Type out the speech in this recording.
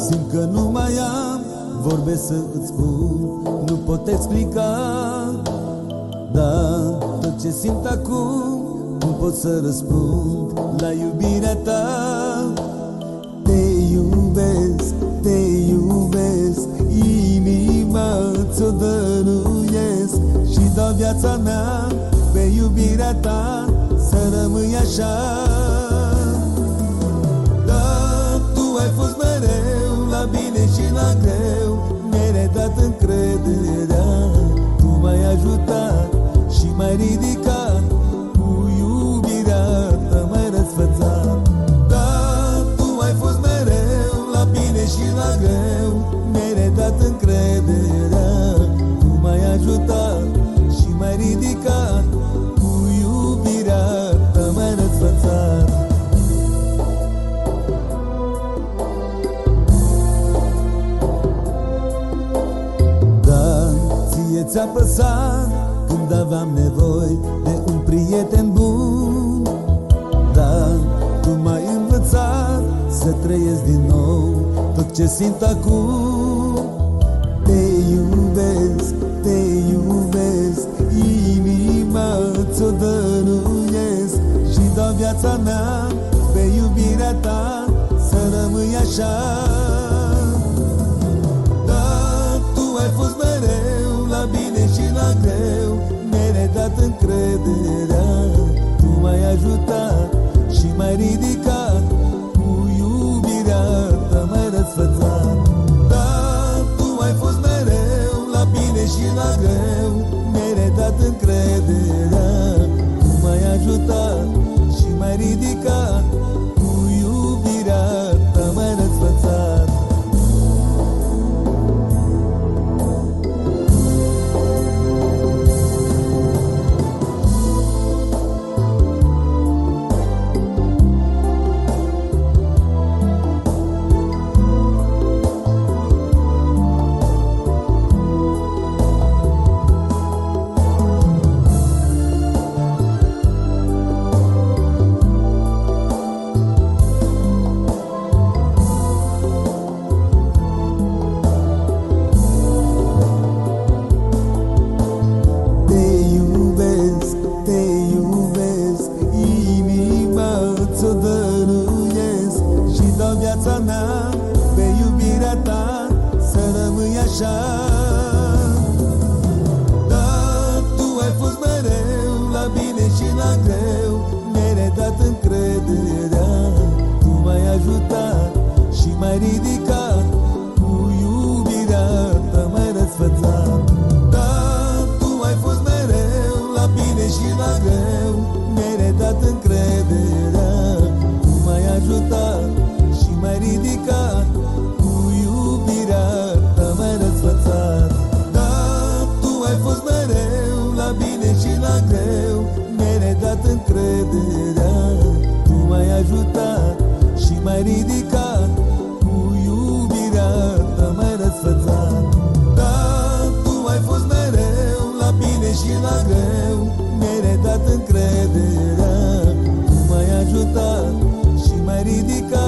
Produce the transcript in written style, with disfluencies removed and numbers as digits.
Simt că nu mai am vorbe să îți spun, nu pot explica. Dar tot ce simt acum nu pot să răspund la iubirea ta. Te iubesc, te iubesc, inima ți-o dăruiesc și dau viața mea pe iubirea ta, să rămâi așa. Da, tu ai fost mereu la bine și la greu, mi-ai redat încrederea, tu m-ai ajutat și m-ai ridicat, cu iubirea ta m-ai răsfățat. Da, tu ai fost mereu la bine și la greu, mi-ai redat încrederea, tu m-ai ajutat și m-ai ridicat, cu iubirea ta m-ai răsfățat. Da, ție ți-a păsat când aveam nevoie de un prieten bun. Da, tu m-ai învățat să trăiesc din nou tot ce simt acum. Te iubesc, te iubesc, inima ți-o dăruiesc și dau viața mea pe iubirea ta, să rămâi așa. Da, tu ai fost mereu la bine și la greu, mi-ai redat încrederea, tu m-ai ajutat și m-ai ridicat, cu iubirea ta m-ai răsfățat. Da, tu ai fost mereu la bine și la greu, mi-ai redat încrederea, tu m-ai ajutat și m-ai ridicat, cu iubirea ta m-ai răsfățat. Ți-o dăruiesc și dau viața mea pe iubirea ta, să rămâi așa. Da, tu ai fost mereu la bine și la greu, mi-ai redat încrederea, tu m-ai ajutat și m-ai ridicat, cu iubirea ta m-ai răsfățat. Da, tu ai fost mereu la bine și la greu, mi-ai redat încrederea, m-ai ajutat și m-ai ridicat, cu iubirea ta m-ai răsfățat. Da, tu ai fost mereu la bine și la greu, mi-ai redat încrederea, tu m-ai ajutat și m-ai ridicat, cu iubirea ta m-ai răsfățat. Da, tu ai fost mereu la bine și la greu, mi-ai redat încrederea, tu m-ai ajutat și m-ai ridicat.